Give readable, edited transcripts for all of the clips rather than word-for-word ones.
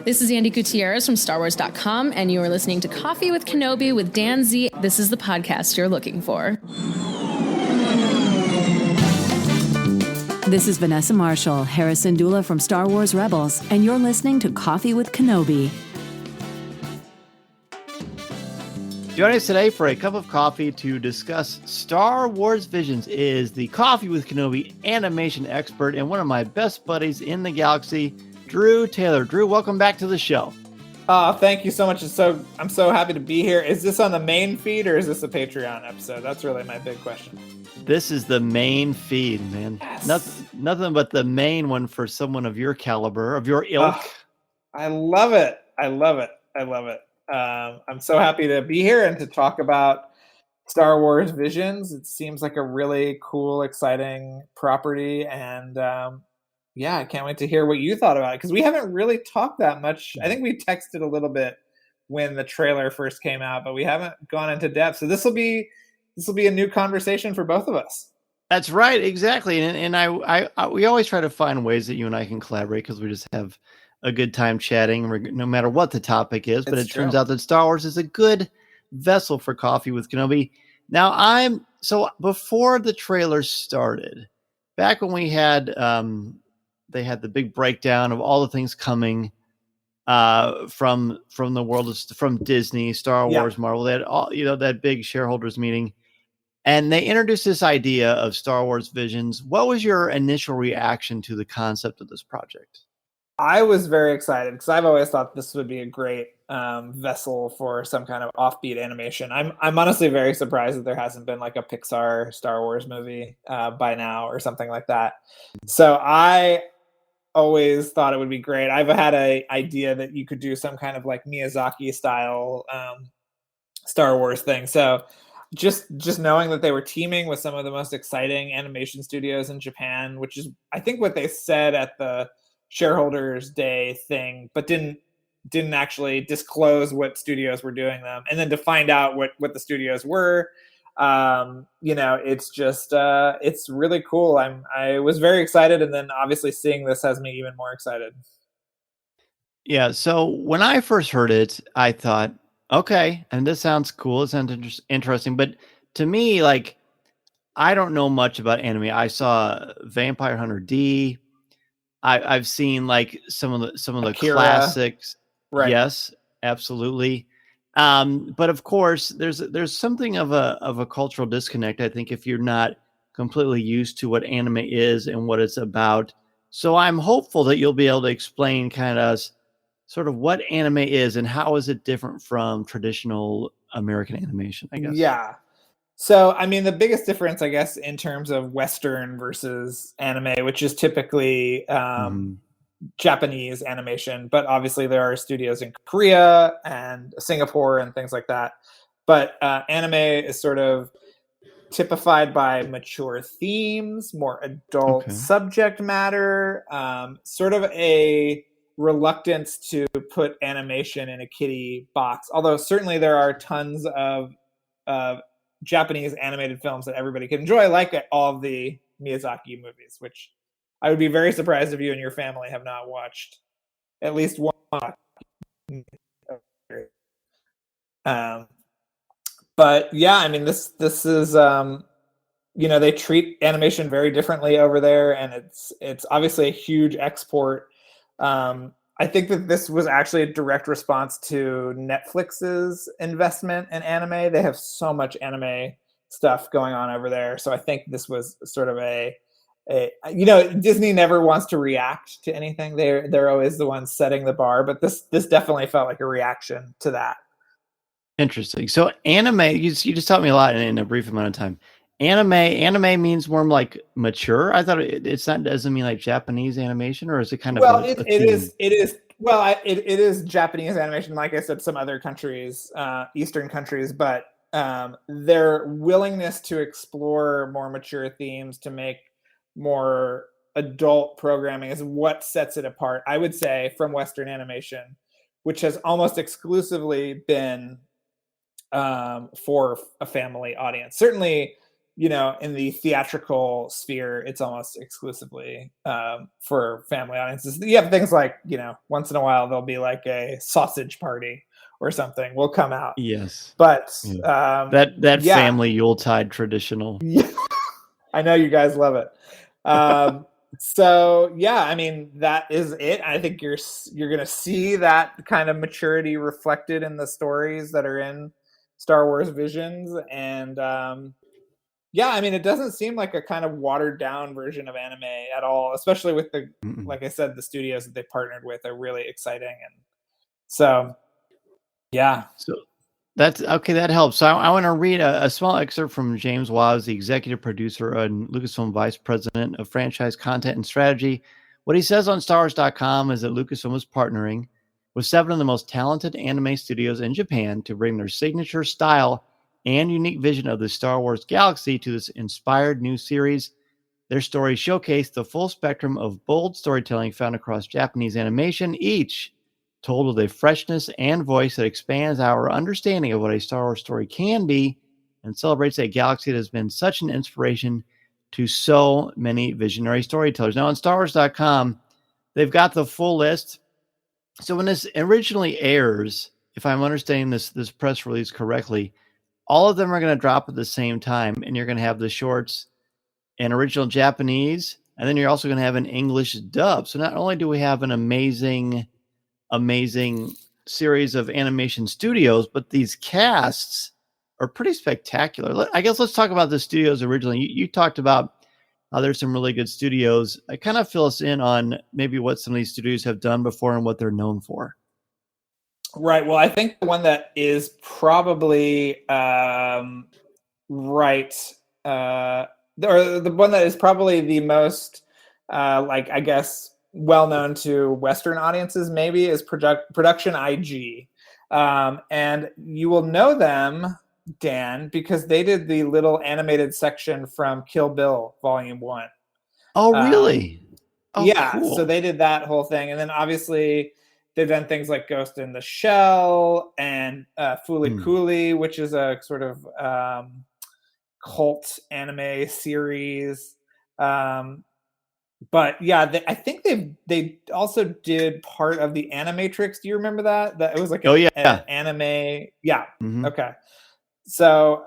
This is Andy Gutierrez from StarWars.com, and you are listening to Coffee with Kenobi with Dan Z. This is the podcast you're looking for. This is Vanessa Marshall, Harrison Dula from Star Wars Rebels, and you're listening to Coffee with Kenobi. Joining us today for a cup of coffee to discuss Star Wars Visions is the Coffee with Kenobi animation expert and one of my best buddies in the galaxy, Drew Taylor. Drew, welcome back to the show. Thank you so much. I'm so happy to be here. Is this on the main feed or is this a Patreon episode? That's really my big question. This is the main feed, man. Yes. Nothing but the main one for someone of your caliber, of your ilk. I love it. I'm so happy to be here and to talk about Star Wars Visions. It seems like a really cool, exciting property, and I can't wait to hear what you thought about it, because we haven't really talked that much. I think we texted a little bit when the trailer first came out, but we haven't gone into depth. So this will be a new conversation for both of us. That's right, exactly. And I we always try to find ways that you and I can collaborate, because we just have a good time chatting, no matter what the topic is. But it turns out that Star Wars is a good vessel for Coffee with Kenobi. Now, before the trailer started, back when we had they had the big breakdown of all the things coming from the world from Disney, Star Wars, Marvel. They had all, that big shareholders meeting, and they introduced this idea of Star Wars Visions. What was your initial reaction to the concept of this project? I was very excited, because I've always thought this would be a great vessel for some kind of offbeat animation. I'm honestly very surprised that there hasn't been like a Pixar Star Wars movie by now or something like that. So I always thought it would be great. I've had an idea that you could do some kind of like Miyazaki style Star Wars thing. So just knowing that they were teaming with some of the most exciting animation studios in Japan, which is I think what they said at the shareholders day thing, but didn't actually disclose what studios were doing them, and then to find out what the studios were, it's just it's really cool. I was very excited, and then obviously seeing this has me even more excited. Yeah, so when I first heard it, I thought, okay, and this sounds cool, it sounds interesting, but to me, like, I don't know much about anime. I saw Vampire Hunter D. I've seen like some of the Akira. Classics. Right. Yes, absolutely. But of course, there's something of a cultural disconnect, I think, if you're not completely used to what anime is and what it's about. So I'm hopeful that you'll be able to explain kind of sort of what anime is and how is it different from traditional American animation, I guess. Yeah. So, I mean, the biggest difference, I guess, in terms of Western versus anime, which is typically Japanese animation, but obviously there are studios in Korea and Singapore and things like that. But anime is sort of typified by mature themes, more adult subject matter, sort of a reluctance to put animation in a kiddie box. Although certainly there are tons of Japanese animated films that everybody can enjoy, like all of the Miyazaki movies, which I would be very surprised if you and your family have not watched at least one. But yeah, I mean, this is they treat animation very differently over there, and it's obviously a huge export. I think that this was actually a direct response to Netflix's investment in anime. They have so much anime stuff going on over there. So I think this was sort of Disney never wants to react to anything. They're always the ones setting the bar, but this definitely felt like a reaction to that. Interesting. So anime, you just taught me a lot in a brief amount of time. Anime means more like mature. I thought doesn't mean like Japanese animation, or is it kind of it is Japanese animation, like I said, some other countries, Eastern countries, but their willingness to explore more mature themes, to make more adult programming, is what sets it apart, I would say, from Western animation, which has almost exclusively been for a family audience. Certainly in the theatrical sphere, it's almost exclusively for family audiences. You have things like, once in a while there'll be like a sausage party or something will come out. Yes. But that family Yuletide traditional. Yeah, I know you guys love it. So yeah, I mean, that is it. I think you're going to see that kind of maturity reflected in the stories that are in Star Wars Visions. And yeah, I mean, it doesn't seem like a kind of watered down version of anime at all, especially with like I said, the studios that they partnered with are really exciting. And so, yeah. So that's okay. That helps. So I want to read a small excerpt from James Waz, the executive producer and Lucasfilm vice president of franchise content and strategy. What he says on StarWars.com is that Lucasfilm is partnering with 7 of the most talented anime studios in Japan to bring their signature style and unique vision of the Star Wars galaxy to this inspired new series. Their stories showcase the full spectrum of bold storytelling found across Japanese animation, each told with a freshness and voice that expands our understanding of what a Star Wars story can be and celebrates a galaxy that has been such an inspiration to so many visionary storytellers. Now, on StarWars.com, they've got the full list. So when this originally airs, if I'm understanding this press release correctly, all of them are going to drop at the same time, and you're going to have the shorts in original Japanese, and then you're also going to have an English dub. So not only do we have an amazing series of animation studios, but these casts are pretty spectacular. I guess let's talk about the studios originally. You talked about how there's some really good studios. I kind of fill us in on maybe what some of these studios have done before and what they're known for. Right. Well, I think the one that is probably or the one that is probably the most I guess well known to Western audiences maybe is Production IG, and you will know them, Dan, because they did the little animated section from Kill Bill Volume 1. Oh, really? Yeah. Cool. So they did that whole thing, and then obviously they've done things like Ghost in the Shell and Fooly Cooly, which is a sort of cult anime series. But yeah, I think they also did part of the Animatrix. Do you remember that? That it was like an anime. Yeah. Mm-hmm. Okay. So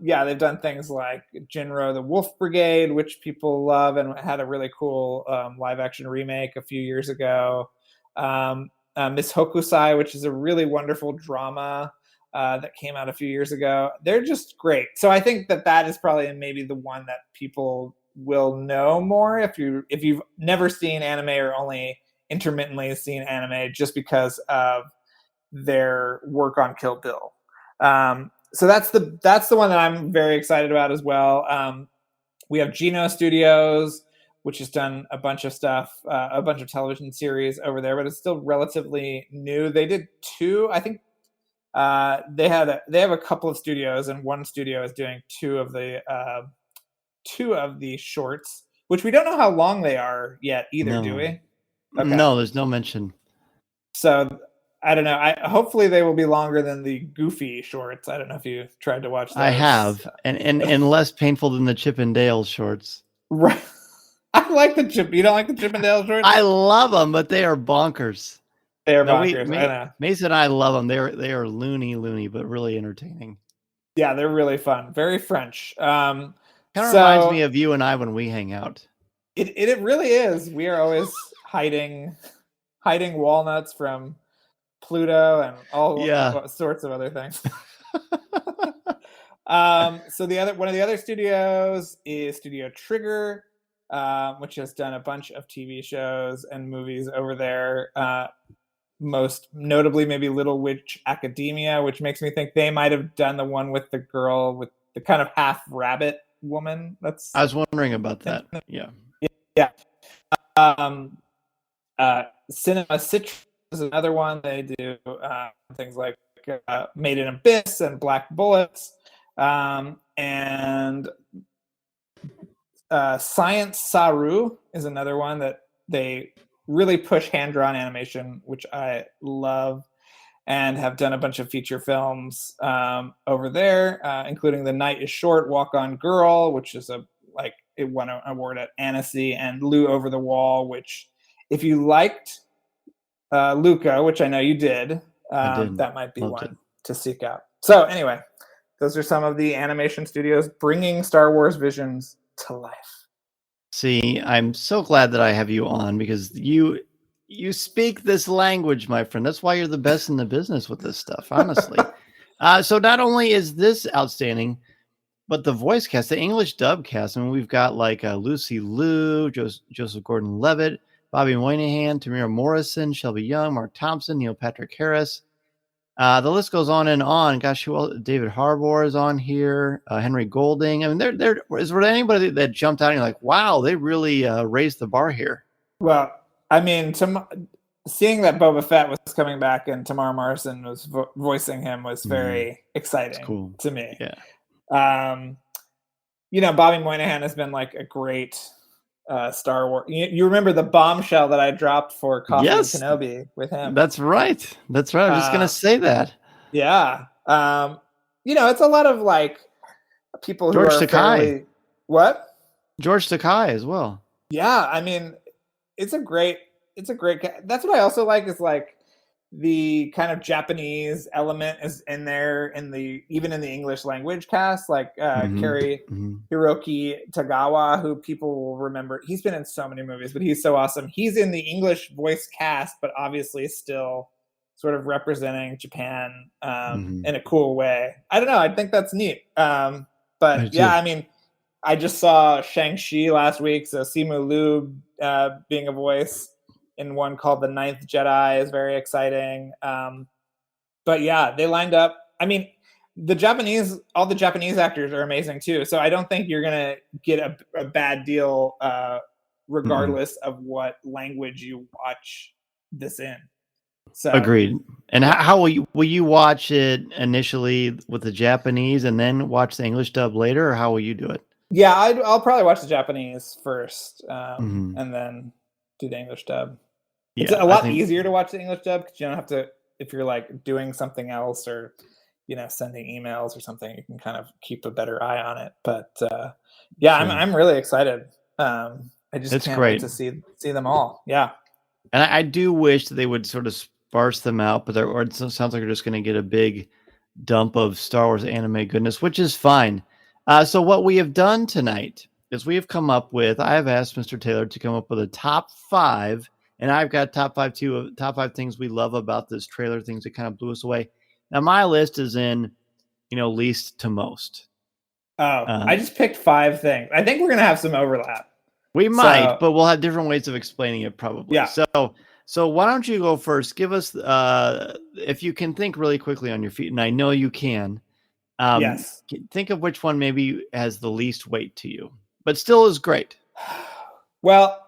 yeah, they've done things like Jinro the Wolf Brigade, which people love and had a really cool live action remake a few years ago. Miss Hokusai, which is a really wonderful drama that came out a few years ago. They're just great. So I think that is probably maybe the one that people will know more if you've never seen anime or only intermittently seen anime, just because of their work on Kill Bill. So that's the one that I'm very excited about as well. We have Geno Studios, which has done a bunch of stuff, a bunch of television series over there, but it's still relatively new. They did 2, I think. They have a couple of studios, and one studio is doing two of the shorts, which we don't know how long they are yet either, do we? Okay. No, there's no mention. So I don't know. Hopefully they will be longer than the Goofy shorts. I don't know if you tried to watch those. I have, and less painful than the Chip and Dale shorts. Right. I like the Chip. You don't like the Chip and Dale shorts? I love them, but they are bonkers. They are bonkers. I know. Mason and I love them. They are loony, but really entertaining. Yeah, they're really fun. Very French. Kind of reminds me of you and I when we hang out. It really is. We are always hiding walnuts from Pluto and all sorts of other things. So one of the other studios is Studio Trigger, which has done a bunch of TV shows and movies over there. Most notably, maybe Little Witch Academia, which makes me think they might have done the one with the girl with the kind of half rabbit woman. I was wondering about that. Yeah. Cinema Citrus is another one. They do things like Made in Abyss and Black Bullets, and Science Saru is another one that they really push hand-drawn animation, which I love. and have done a bunch of feature films over there, including The Night is Short, Walk On Girl, which is it won an award at Annecy, and Lou Over the Wall, which if you liked Luca, which I know you did, I did. that might be Loved one it. to seek out. So anyway, those are some of the animation studios bringing Star Wars visions to life. See, I'm so glad that I have you on because you speak this language, my friend. That's why you're the best in the business with this stuff, honestly. So not only is this outstanding, but the voice cast, the English dub cast, I mean, we've got like Lucy Liu, Joseph Gordon-Levitt, Bobby Moynihan, Tamira Morrison, Shelby Young, Mark Thompson, Neil Patrick Harris. The list goes on and on. Gosh, who else? David Harbour is on here. Henry Golding. I mean, there is there anybody that jumped out and you're like, wow, they really raised the bar here. Well, I mean, seeing that Boba Fett was coming back and Tamara Morrison was voicing him was very exciting to me. Yeah. Bobby Moynihan has been like a great Star Wars. You remember the bombshell that I dropped for Coffee with Kenobi with him? That's right. I was just gonna say that. Yeah. It's a lot of like people who George are Takei. What? George Takei as well. Yeah, I mean, it's a great. That's what I also like is like the kind of Japanese element is in there even in the English language cast, like Kerry Hiroki Tagawa, who people will remember. He's been in so many movies, but he's so awesome. He's in the English voice cast, but obviously still sort of representing Japan in a cool way. I don't know. I think that's neat. But yeah, I mean, I just saw Shang-Chi last week, so Simu Liu being a voice in one called The Ninth Jedi is very exciting. But yeah, they lined up. I mean, all the Japanese actors are amazing too. So I don't think you're going to get a bad deal regardless of what language you watch this in. So agreed. And how will you watch it initially with the Japanese and then watch the English dub later, or how will you do it? Yeah, I'll probably watch the Japanese first and then do the English dub. It's a lot easier to watch the English dub because you don't have to, if you're like doing something else or, sending emails or something, you can kind of keep a better eye on it. But I'm really excited. I just can't wait to see them all. Yeah. And I do wish that they would sort of sparse them out, but it sounds like we're just going to get a big dump of Star Wars anime goodness, which is fine. So what we have done tonight is we have come up with, I have asked Mr. Taylor to come up with a top 5, and I've got top 5 things we love about this trailer, things that kind of blew us away. Now my list is in, least to most. I just picked 5 things. I think we're going to have some overlap. We might, but we'll have different ways of explaining it probably. Yeah. So why don't you go first? Give us, if you can think really quickly on your feet, and I know you can. Yes. Think of which one maybe has the least weight to you, but still is great. Well,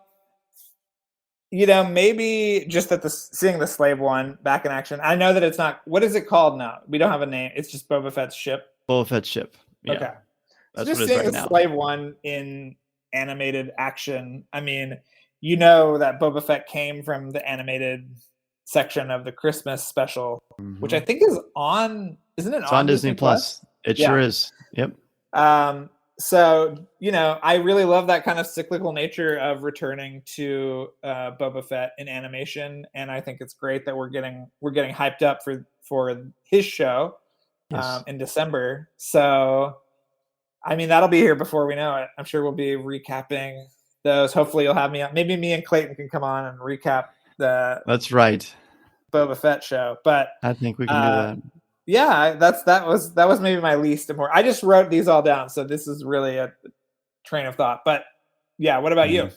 maybe just seeing the slave one back in action. I know that it's not. What is it called now? We don't have a name. It's just Boba Fett's ship. Boba Fett's ship. Yeah. Okay. That's just what it is seeing right the now. slave one in animated action. I mean, that Boba Fett came from the animated section of the Christmas special, which I think is on. Isn't it on Disney Plus? It sure is. Yep. So, I really love that kind of cyclical nature of returning to Boba Fett in animation, and I think it's great that we're getting hyped up for his show in December. So, I mean, that'll be here before we know it. I'm sure we'll be recapping those. Hopefully, you'll have me on. Maybe me and Clayton can come on and recap the. That's right. Boba Fett show, but I think we can do that. Yeah, that was maybe my least important. I just wrote these all down, so this is really a train of thought. But yeah, what about you?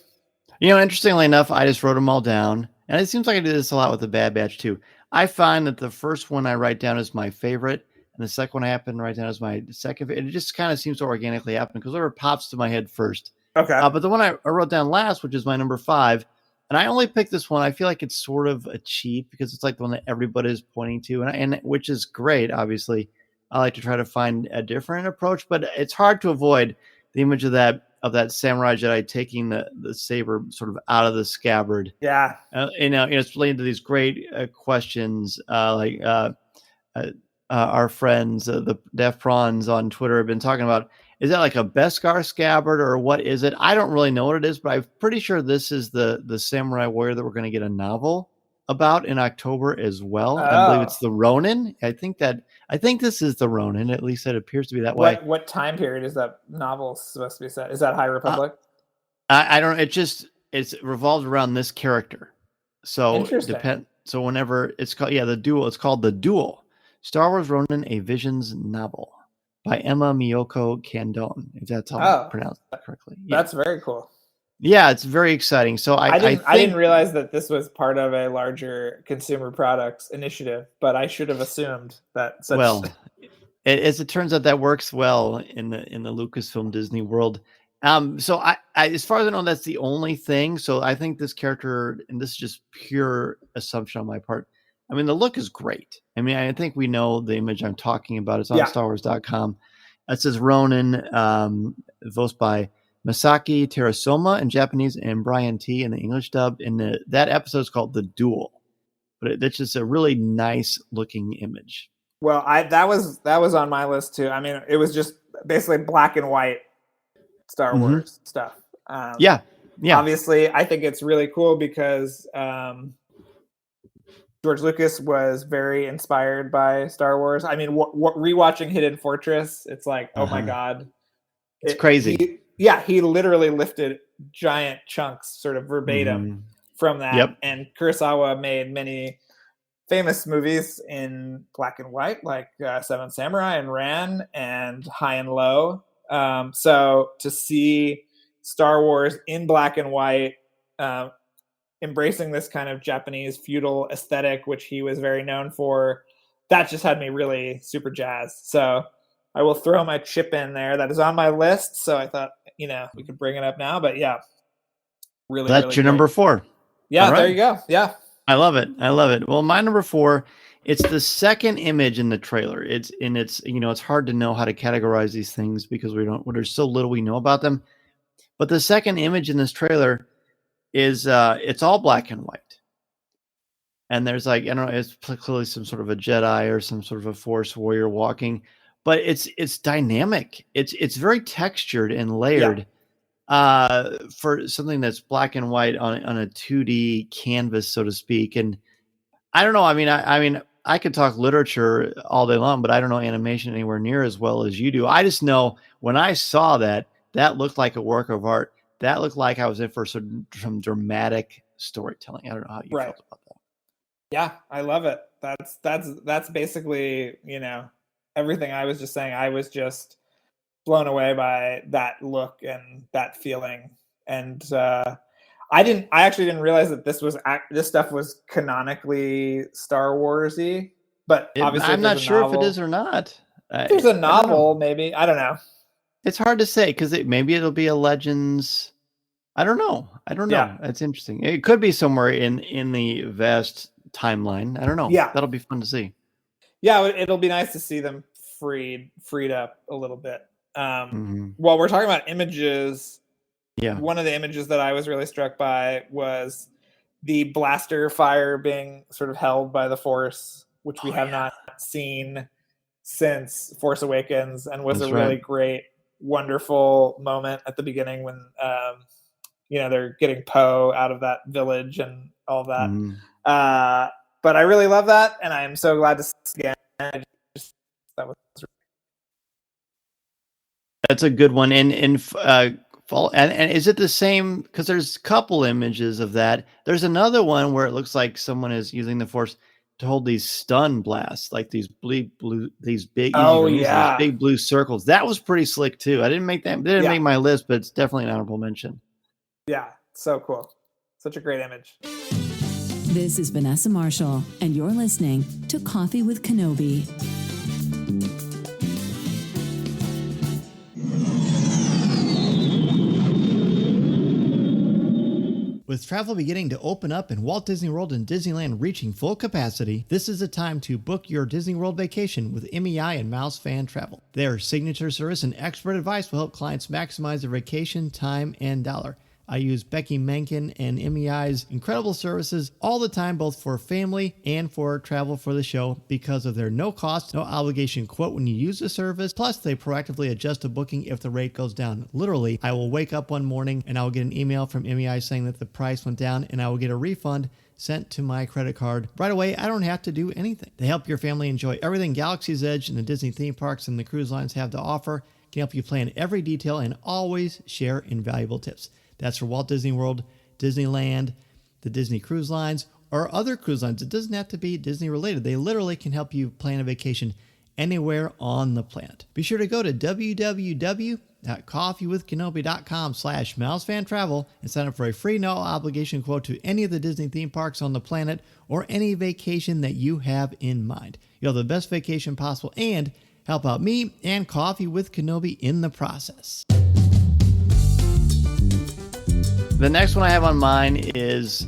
Interestingly enough, I just wrote them all down, and it seems like I do this a lot with the Bad Batch too. I find that the first one I write down is my favorite, and the second one I happen to write down is my second. It just kind of seems to organically happen because whatever pops to my head first. Okay. But the one I wrote down last, which is my number 5. And I only picked this one. I feel like it's sort of a cheat because it's like the one that everybody is pointing to, and which is great. Obviously, I like to try to find a different approach, but it's hard to avoid the image of that that samurai Jedi taking the saber sort of out of the scabbard. Yeah. It's related to these great questions, our friends, the Def Prawns on Twitter have been talking about, is that like a Beskar scabbard or what is it? I don't really know what it is, but I'm pretty sure this is the samurai warrior that we're going to get a novel about in October as well. Oh. I believe it's the Ronin. I think this is the Ronin. At least it appears to be that way. What time period is that novel supposed to be set? Is that High Republic? I don't. It's revolved around this character. So Interesting. So whenever it's called, the Duel. It's called The Duel. Star Wars Ronin: A Visions Novel by Emma Miyoko Kandon, if that's how I pronounce it correctly. Yeah. That's very cool. Yeah, it's very exciting. So I didn't realize that this was part of a larger consumer products initiative, but I should have assumed that. As it turns out, that works well in the Lucasfilm Disney world. So I as far as I know, that's the only thing. So I think this character, and this is just pure assumption on my part, I mean, the look is great. I mean, I think we know the image I'm talking about. It's on StarWars.com. It says Ronin, voiced by Masaki Terasoma in Japanese and Brian T in the English dub. And that episode is called The Duel. But it's just a really nice looking image. Well, that was on my list too. I mean, it was just basically black and white Star Wars stuff. Yeah. Obviously, I think it's really cool because George Lucas was very inspired by Star Wars. I mean, rewatching Hidden Fortress, it's like, oh my God. It's crazy. He literally lifted giant chunks sort of verbatim from that. Yep. And Kurosawa made many famous movies in black and white, like Seven Samurai and Ran and High and Low. So to see Star Wars in black and white, embracing this kind of Japanese feudal aesthetic, which he was very known for, that just had me really super jazzed. So I will throw my chip in there. That is on my list. So I thought, we could bring it up now, but yeah, that's really your great. Number 4. Yeah, there you go. Yeah. I love it. Well, my number 4, it's the second image in the trailer. It's hard to know how to categorize these things because there's so little we know about them. But the second image in this trailer is it's all black and white. And there's it's clearly some sort of a Jedi or some sort of a Force warrior walking, but it's dynamic. It's very textured and layered. For something that's black and white on a 2D canvas, so to speak. And I don't know. I mean, I could talk literature all day long, but I don't know animation anywhere near as well as you do. I just know when I saw that looked like a work of art. That looked like I was in for some dramatic storytelling. I don't know how you felt about that. Yeah, I love it. That's basically, everything I was just saying. I was just blown away by that look and that feeling. And I actually didn't realize that this stuff was canonically Star Wars-y, but obviously I'm not sure if it is or not. There's a novel, maybe. I don't know. It's hard to say because maybe it'll be a Legends. I don't know. Yeah. That's interesting. It could be somewhere in the vast timeline. I don't know. Yeah. That'll be fun to see. Yeah, it'll be nice to see them freed up a little bit. While we're talking about images, one of the images that I was really struck by was the blaster fire being sort of held by the Force, which we have not seen since Force Awakens, and was really great, wonderful moment at the beginning when they're getting Poe out of that village and all that. But I really love that, and I am so glad to see it again. That's a good one. And is it the same? Because there's a couple images of that. There's another one where it looks like someone is using the Force to hold these stun blasts, like these big blue circles. That was pretty slick too. I didn't make that. Didn't make my list, but it's definitely an honorable mention. Yeah, so cool. Such a great image. This is Vanessa Marshall, and you're listening to Coffee with Kenobi. With travel beginning to open up and Walt Disney World and Disneyland reaching full capacity, this is the time to book your Disney World vacation with MEI and Mouse Fan Travel. Their signature service and expert advice will help clients maximize their vacation, time, and dollar. I use Becky Menken and MEI's incredible services all the time, both for family and for travel for the show, because of their no cost, no obligation quote when you use the service. Plus, they proactively adjust a booking if the rate goes down. Literally, I will wake up one morning and I will get an email from MEI saying that the price went down, and I will get a refund sent to my credit card right away. I don't have to do anything. They help your family enjoy everything Galaxy's Edge and the Disney theme parks and the cruise lines have to offer. Can help you plan every detail and always share invaluable tips. That's for Walt Disney World, Disneyland, the Disney Cruise Lines, or other cruise lines. It doesn't have to be Disney related. They literally can help you plan a vacation anywhere on the planet. Be sure to go to www.coffeewithkenobi.com/mousefantravel and sign up for a free no obligation quote to any of the Disney theme parks on the planet or any vacation that you have in mind. You'll have the best vacation possible and help out me and Coffee with Kenobi in the process. The next one I have on mine is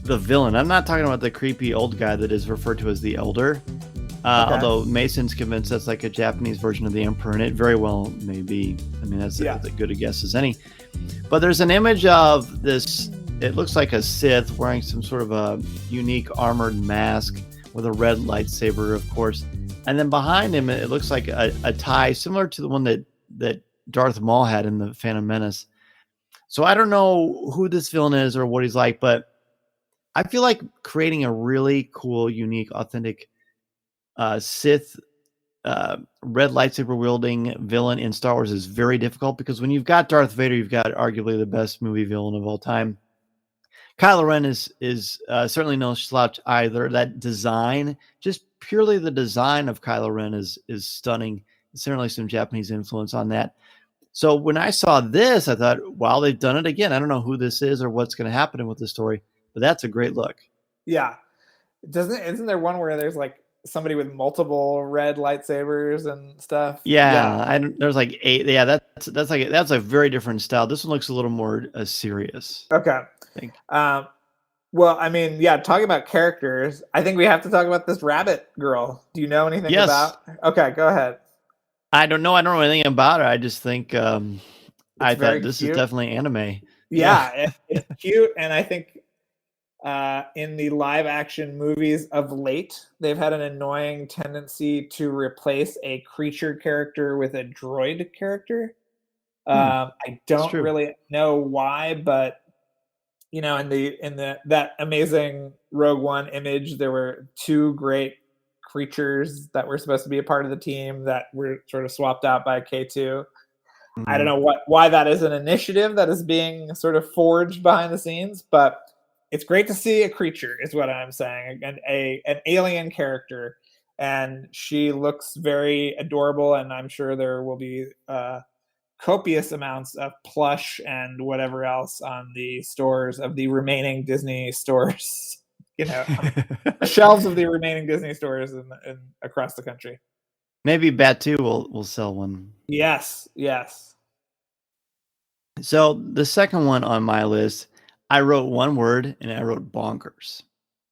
the villain. I'm not talking about the creepy old guy that is referred to as the Elder. Although Mason's convinced that's like a Japanese version of the Emperor, and it very well may be. I mean, that's as good a guess as any. But there's an image of this, it looks like a Sith wearing some sort of a unique armored mask with a red lightsaber, of course. And then behind him, it looks like a tie similar to the one that Darth Maul had in the Phantom Menace. So I don't know who this villain is or what he's like, but I feel like creating a really cool, unique, authentic Sith red lightsaber wielding villain in Star Wars is very difficult, because when you've got Darth Vader, you've got arguably the best movie villain of all time. Kylo Ren is certainly no slouch either. That design, just purely the design of Kylo Ren is stunning. Certainly some Japanese influence on that. So when I saw this, I thought, wow, they've done it again. I don't know who this is or what's going to happen with the story, but that's a great look. Yeah. Isn't there one where there's like somebody with multiple red lightsabers and stuff? Yeah. There's like 8. Yeah. That's a very different style. This one looks a little more serious. Okay. I think. Well, I mean, yeah, talking about characters, I think we have to talk about this rabbit girl. Do you know anything about? Okay, go ahead. I don't know anything about it. I just think I thought this cute. Is definitely anime. Yeah, it's cute, and I think in the live action movies of late, they've had an annoying tendency to replace a creature character with a droid character. I don't really know why, but you know, in that amazing Rogue One image, there were 2 great creatures that were supposed to be a part of the team that were sort of swapped out by K2. Mm-hmm. I don't know why that is an initiative that is being sort of forged behind the scenes, but it's great to see a creature is what I'm saying, and an alien character, and she looks very adorable, and I'm sure there will be copious amounts of plush and whatever else on the stores of the remaining Disney stores. You know, the shelves of the remaining Disney stores in across the country. Maybe Batu will sell one. Yes. So the second one on my list, I wrote one word and I wrote bonkers.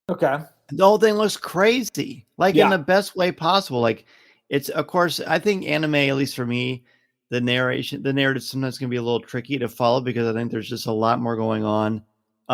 Okay. The whole thing looks crazy, like in the best way possible. Like it's, of course, I think anime, at least for me, the narrative sometimes can be a little tricky to follow, because I think there's just a lot more going on.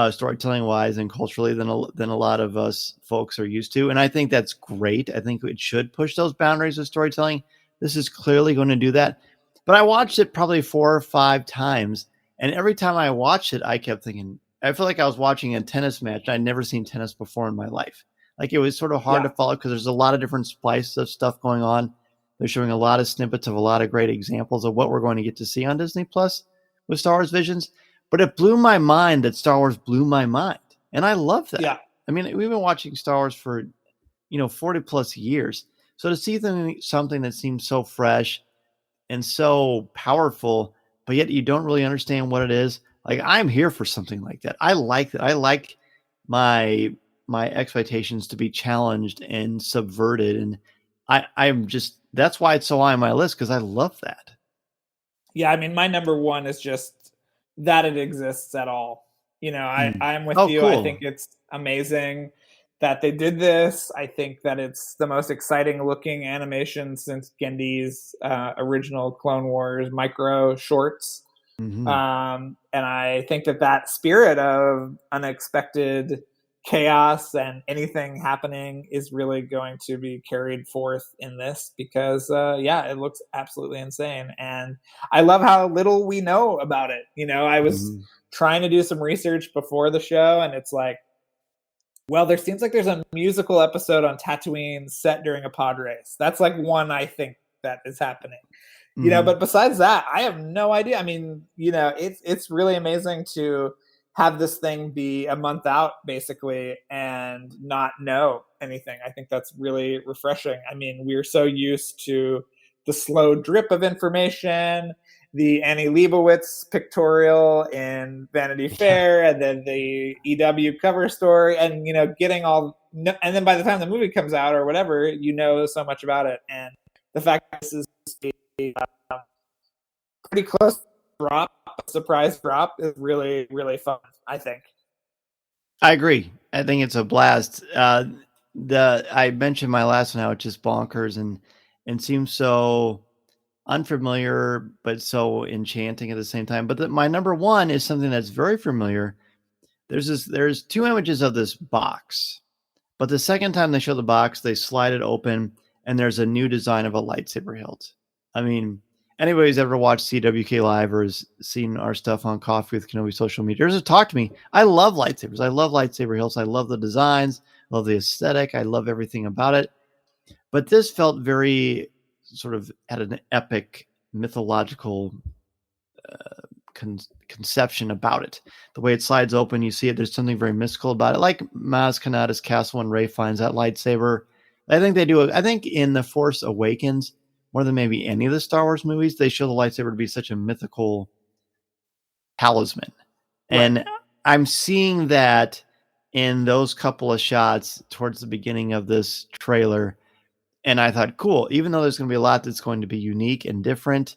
Storytelling wise and culturally than a lot of us folks are used to. And I think that's great. I think it should push those boundaries of storytelling. This is clearly going to do that. But I watched it probably 4 or 5 times. And every time I watched it, I kept thinking, I feel like I was watching a tennis match. I'd never seen tennis before in my life. Like it was sort of hard to follow, because there's a lot of different splices of stuff going on. They're showing a lot of snippets of a lot of great examples of what we're going to get to see on Disney Plus with Star Wars Visions. But it blew my mind that Star Wars blew my mind. And I love that. Yeah. I mean, we've been watching Star Wars for, 40 plus years. So to see something that seems so fresh and so powerful, but yet you don't really understand what it is. Like, I'm here for something like that. I like that. I like my expectations to be challenged and subverted. And I'm just, that's why it's so high on my list, because I love that. Yeah. I mean, my number one is just that it exists at all. I'm with Oh, you. I cool. think it's amazing that they did this. I think that it's the most exciting looking animation since Gendy's original Clone Wars micro shorts. Mm-hmm. And I think that spirit of unexpected chaos and anything happening is really going to be carried forth in this because, it looks absolutely insane. And I love how little we know about it. I was trying to do some research before the show, and it's like, well, there seems like there's a musical episode on Tatooine set during a pod race. That's like one I think that is happening. But besides that, I have no idea. I mean, it's really amazing to have this thing be a month out basically and not know anything. I think that's really refreshing. I mean, we're so used to the slow drip of information, the Annie Leibovitz pictorial in Vanity Fair, and then the EW cover story, and getting all, and then by the time the movie comes out or whatever, so much about it. And the fact that this is pretty close drop, surprise drop is really, really fun, I think. I agree. I think it's a blast. I mentioned my last one, how it's just bonkers and seems so unfamiliar, but so enchanting at the same time. But my number one is something that's very familiar. There's two images of this box, but the second time they show the box, they slide it open and there's a new design of a lightsaber hilt. I mean, anybody who's ever watched CWK Live or has seen our stuff on Coffee with Kenobi social media, or just talk to me. I love lightsabers. I love lightsaber hilts. I love the designs. I love the aesthetic. I love everything about it. But this felt very sort of had an epic mythological conception about it. The way it slides open, you see it. There's something very mystical about it, like Maz Kanata's castle when Rey finds that lightsaber. I think in The Force Awakens, more than maybe any of the Star Wars movies, they show the lightsaber to be such a mythical talisman. Right. And I'm seeing that in those couple of shots towards the beginning of this trailer. And I thought, cool, even though there's going to be a lot that's going to be unique and different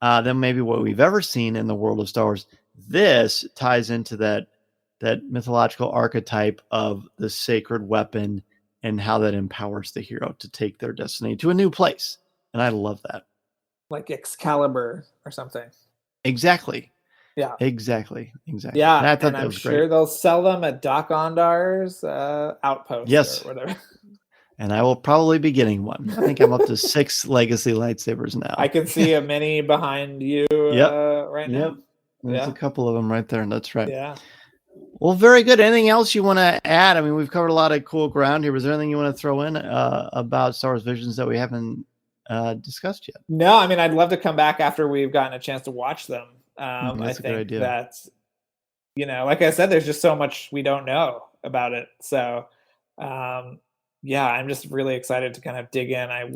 than maybe what we've ever seen in the world of Star Wars, this ties into that mythological archetype of the sacred weapon and how that empowers the hero to take their destiny to a new place. And I love that. Like Excalibur or something. Exactly. Yeah. Exactly. Yeah. And I thought and that I'm was sure great. they'll sell them at Doc Ondar's outpost or whatever. And I will probably be getting one. I think I'm up to 6 legacy lightsabers now. I can see a mini behind you right now. There's a couple of them right there. That's right. Yeah. Well, very good. Anything else you want to add? I mean, we've covered a lot of cool ground here. Was there anything you want to throw in about Star Wars Visions that we haven't discussed yet? No, I mean, I'd love to come back after we've gotten a chance to watch them. That's a good idea. That's, like I said, there's just so much we don't know about it. So, I'm just really excited to kind of dig in. I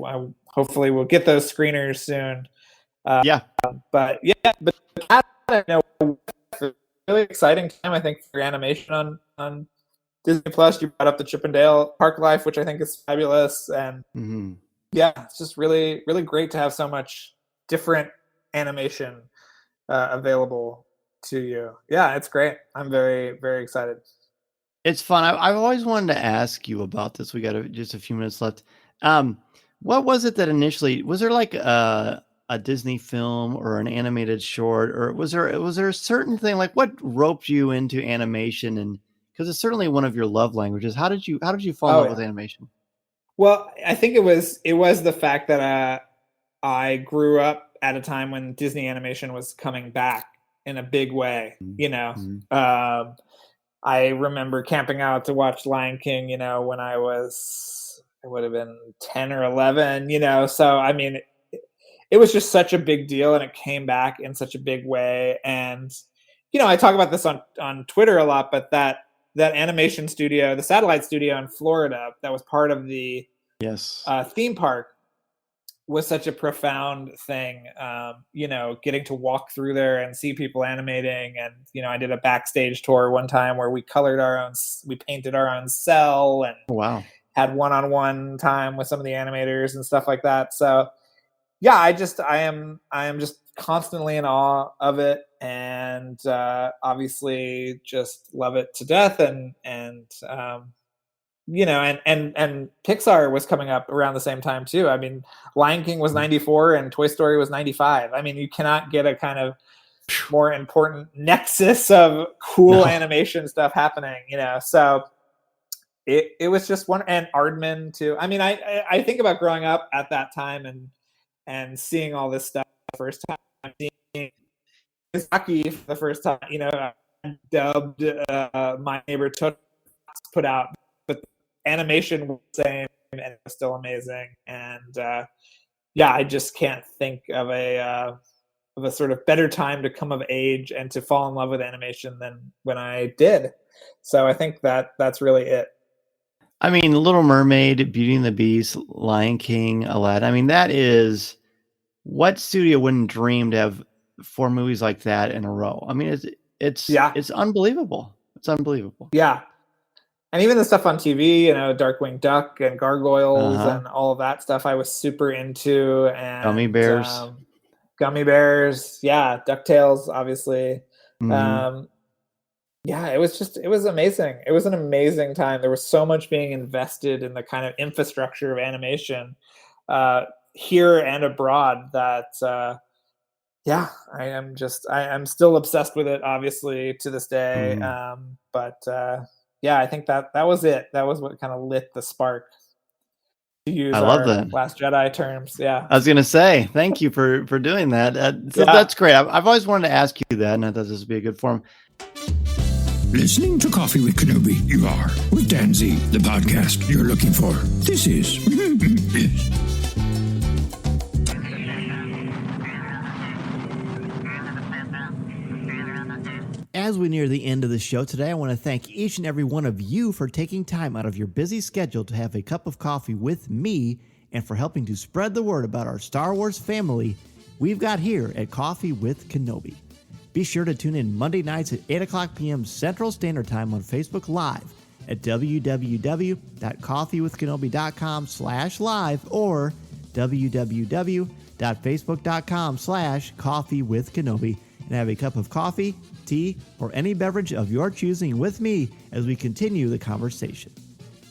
hopefully we'll get those screeners soon. But I don't know. Really exciting time, I think, for animation on Disney Plus. You brought up the Chippendale Park Life, which I think is fabulous, and it's just really, really great to have so much different animation available to you. Yeah, it's great. I'm very, very excited. It's fun. I've always wanted to ask you about this. We got just a few minutes left. What was it that initially, was there like a Disney film or an animated short, or was there a certain thing, like what roped you into animation? And because it's certainly one of your love languages, how did you fall in love with animation? Well, I think it was the fact that I grew up at a time when Disney animation was coming back in a big way. I remember camping out to watch Lion King, when I would have been 10 or 11, so I mean, it was just such a big deal, and it came back in such a big way. And, I talk about this on Twitter a lot, but that animation studio, the satellite studio in Florida that was part of the theme park, was such a profound thing. Getting to walk through there and see people animating. And, I did a backstage tour one time where we painted our own cell and had one-on-one time with some of the animators and stuff like that. So yeah, I am just constantly in awe of it. and obviously just love it to death. And and Pixar was coming up around the same time too. I mean, Lion King was 94 and Toy Story was 95. I mean, you cannot get a kind of more important nexus of cool animation stuff happening, so it was just one. And Aardman too. I mean, I think about growing up at that time and seeing all this stuff the first time, seeing Miyazaki for the first time, dubbed My Neighbor Totoro put out, but animation was the same and it was still amazing. And I just can't think of a sort of better time to come of age and to fall in love with animation than when I did. So I think that's really it. I mean, Little Mermaid, Beauty and the Beast, Lion King, Aladdin. I mean, that is what studio wouldn't dream to have 4 movies like that in a row. I mean, it's unbelievable. It's unbelievable. Yeah. And even the stuff on TV, Darkwing Duck and Gargoyles and all of that stuff I was super into. And Gummy Bears. DuckTales, obviously. Mm-hmm. It was amazing. It was an amazing time. There was so much being invested in the kind of infrastructure of animation here and abroad that, I'm still obsessed with it, obviously, to this day. I think that was it. That was what kind of lit the spark, to use that Last Jedi terms. Yeah. I was going to say, thank you for doing that. That's great. I've always wanted to ask you that, and I thought this would be a good forum. Listening to Coffee with Kenobi, you are, with Dan Z, the podcast you're looking for. This is... As we near the end of the show today, I want to thank each and every one of you for taking time out of your busy schedule to have a cup of coffee with me and for helping to spread the word about our Star Wars family we've got here at Coffee with Kenobi. Be sure to tune in Monday nights at 8 o'clock p.m. Central Standard Time on Facebook Live at www.coffeewithkenobi.com/live or www.facebook.com/coffeewithkenobi and have a cup of coffee, tea, or any beverage of your choosing with me as we continue the conversation.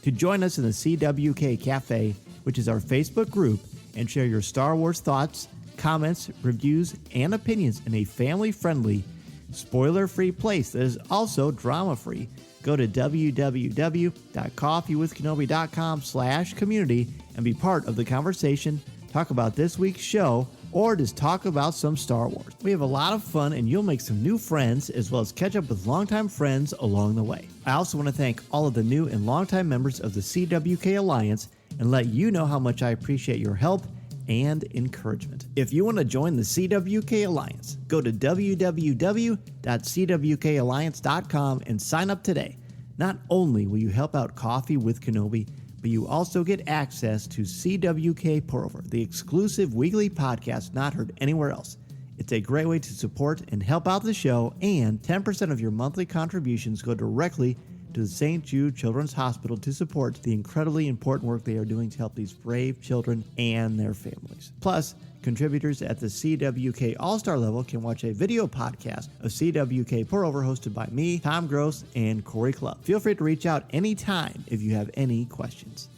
To join us in the CWK Cafe, which is our Facebook group, and share your Star Wars thoughts, comments, reviews, and opinions in a family-friendly, spoiler-free place that is also drama-free, go to www.coffeewithkenobi.com/community and be part of the conversation, talk about this week's show, or just talk about some Star Wars. We have a lot of fun and you'll make some new friends as well as catch up with longtime friends along the way. I also want to thank all of the new and longtime members of the CWK Alliance and let you know how much I appreciate your help and encouragement. If you want to join the CWK Alliance, go to www.cwkalliance.com and sign up today. Not only will you help out Coffee with Kenobi, but you also get access to CWK Pour-Over, the exclusive weekly podcast not heard anywhere else. It's a great way to support and help out the show, and 10% of your monthly contributions go directly to the St. Jude Children's Hospital to support the incredibly important work they are doing to help these brave children and their families. Plus, contributors at the CWK All-Star level can watch a video podcast of CWK Pour-Over hosted by me, Tom Gross, and Corey Clubb. Feel free to reach out anytime if you have any questions.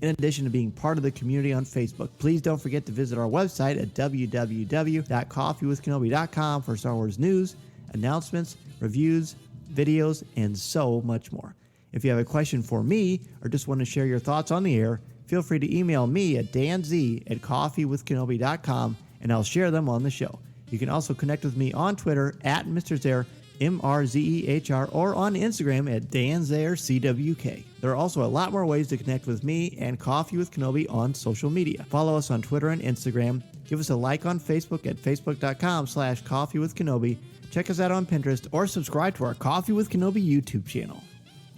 In addition to being part of the community on Facebook, please don't forget to visit our website at www.coffeewithkenobi.com for Star Wars news, announcements, reviews, videos, and so much more. If you have a question for me or just want to share your thoughts on the air, feel free to email me at danz@coffeewithkenobi.com and I'll share them on the show. You can also connect with me on Twitter at Mr. Zaire, MRZEHR, or on Instagram at DanZareCWK. There are also a lot more ways to connect with me and Coffee with Kenobi on social media. Follow us on Twitter and Instagram. Give us a like on Facebook at facebook.com/coffeewithkenobi. Check us out on Pinterest or subscribe to our Coffee with Kenobi YouTube channel.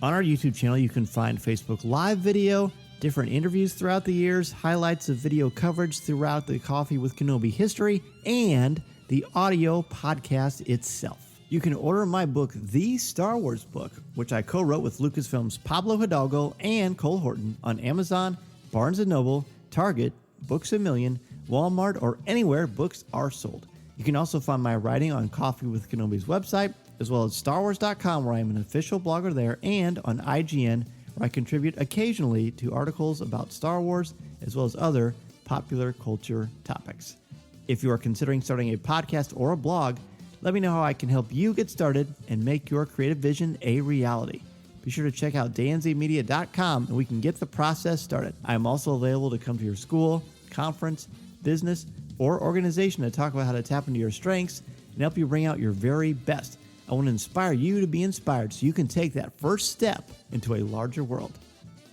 On our YouTube channel, you can find Facebook Live video, different interviews throughout the years, highlights of video coverage throughout the Coffee with Kenobi history, and the audio podcast itself. You can order my book, The Star Wars Book, which I co-wrote with Lucasfilm's Pablo Hidalgo and Cole Horton, on Amazon, Barnes & Noble, Target, Books A Million, Walmart, or anywhere books are sold. You can also find my writing on Coffee with Kenobi's website, as well as StarWars.com, where I am an official blogger there, and on IGN, where I contribute occasionally to articles about Star Wars, as well as other popular culture topics. If you are considering starting a podcast or a blog, let me know how I can help you get started and make your creative vision a reality. Be sure to check out danzmedia.com and we can get the process started. I am also available to come to your school, conference, business, or organization to talk about how to tap into your strengths and help you bring out your very best. I want to inspire you to be inspired so you can take that first step into a larger world.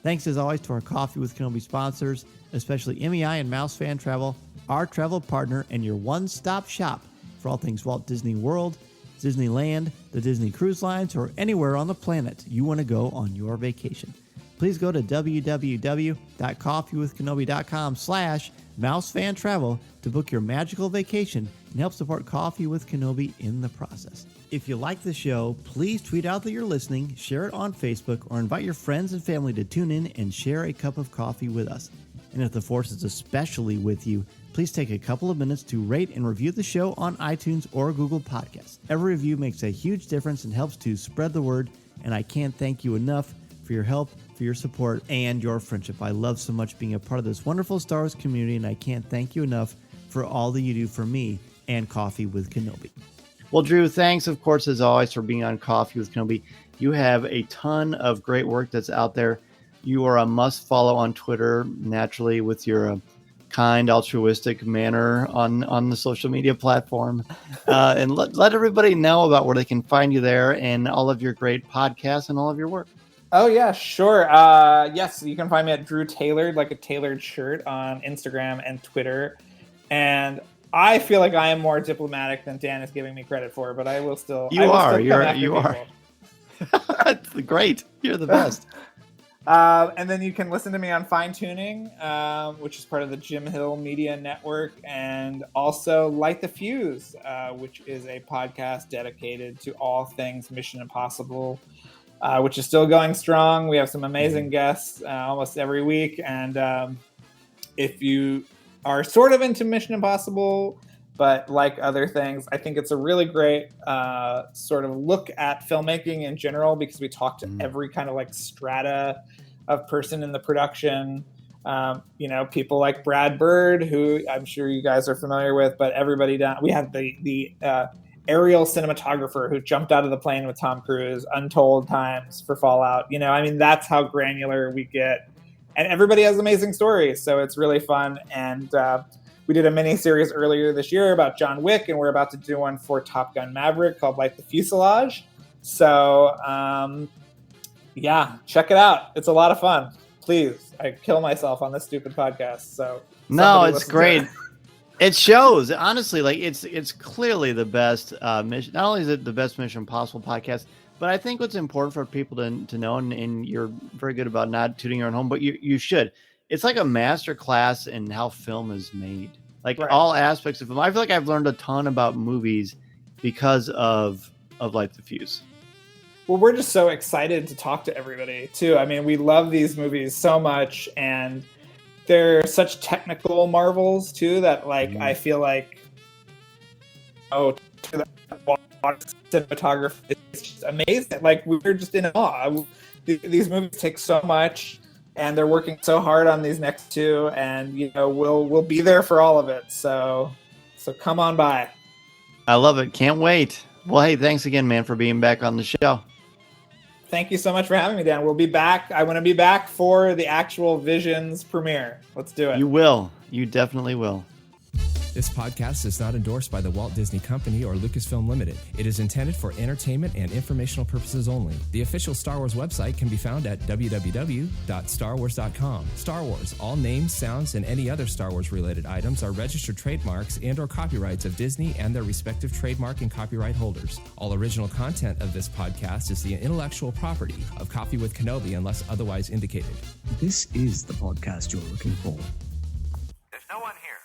Thanks as always to our Coffee with Kenobi sponsors, especially MEI and Mouse Fan Travel, our travel partner and your one-stop shop for all things Walt Disney World, Disneyland, the Disney Cruise Lines, or anywhere on the planet you want to go on your vacation. Please go to www.coffeewithkenobi.com/mousefantravel to book your magical vacation and help support Coffee with Kenobi in the process. If you like the show, please tweet out that you're listening, share it on Facebook, or invite your friends and family to tune in and share a cup of coffee with us. And if the Force is especially with you, please take a couple of minutes to rate and review the show on iTunes or Google Podcasts. Every review makes a huge difference and helps to spread the word, and I can't thank you enough for your help, for your support, and your friendship. I love so much being a part of this wonderful Star Wars community, and I can't thank you enough for all that you do for me and Coffee with Kenobi. Well, Drew, thanks, of course, as always, for being on Coffee with Kenobi. You have a ton of great work that's out there. You are a must-follow on Twitter, naturally, with your kind, altruistic manner on the social media platform. And let everybody know about where they can find you there and all of your great podcasts and all of your work. Oh, yeah, sure. Yes, you can find me at Drew Tailored, like a tailored shirt, on Instagram and Twitter. And I feel like I am more diplomatic than Dan is giving me credit for, but I will still. You are. That's great. You're the best. And then you can listen to me on Fine Tuning, which is part of the Jim Hill Media Network, and also Light the Fuse, which is a podcast dedicated to all things Mission Impossible, which is still going strong. We have some amazing guests almost every week. And if you are sort of into Mission Impossible, but like other things, I think it's a really great sort of look at filmmaking in general, because we talk to every kind of like strata of person in the production. People like Brad Bird, who I'm sure you guys are familiar with, but everybody down. We had the aerial cinematographer who jumped out of the plane with Tom Cruise untold times for Fallout. That's how granular we get. And everybody has amazing stories, so it's really fun. And we did a mini-series earlier this year about John Wick, and we're about to do one for Top Gun Maverick called Light the Fuselage. So, check it out. It's a lot of fun. Please, I kill myself on this stupid podcast. So no, it's great. It shows, honestly, like it's clearly the best mission. Not only is it the best Mission Impossible podcast, but I think what's important for people to know, and you're very good about not tooting your own home, but you should. It's like a master class in how film is made, like all aspects of film. I feel like I've learned a ton about movies because of Light the Fuse. Well, we're just so excited to talk to everybody too. I mean, we love these movies so much, and they're such technical marvels too that I feel like cinematography is just amazing. Like, we're just in awe. These movies take so much, and they're working so hard on these next two, and we'll be there for all of it. So come on by. I love it. Can't wait. Well, hey, thanks again, man, for being back on the show. Thank you so much for having me, Dan. We'll be back. I want to be back for the actual Visions premiere. Let's do it. You will. You definitely will. This podcast is not endorsed by the Walt Disney Company or Lucasfilm Limited. It is intended for entertainment and informational purposes only. The official Star Wars website can be found at www.starwars.com. Star Wars, all names, sounds, and any other Star Wars related items are registered trademarks and or copyrights of Disney and their respective trademark and copyright holders. All original content of this podcast is the intellectual property of Coffee with Kenobi unless otherwise indicated. This is the podcast you're looking for. There's no one here.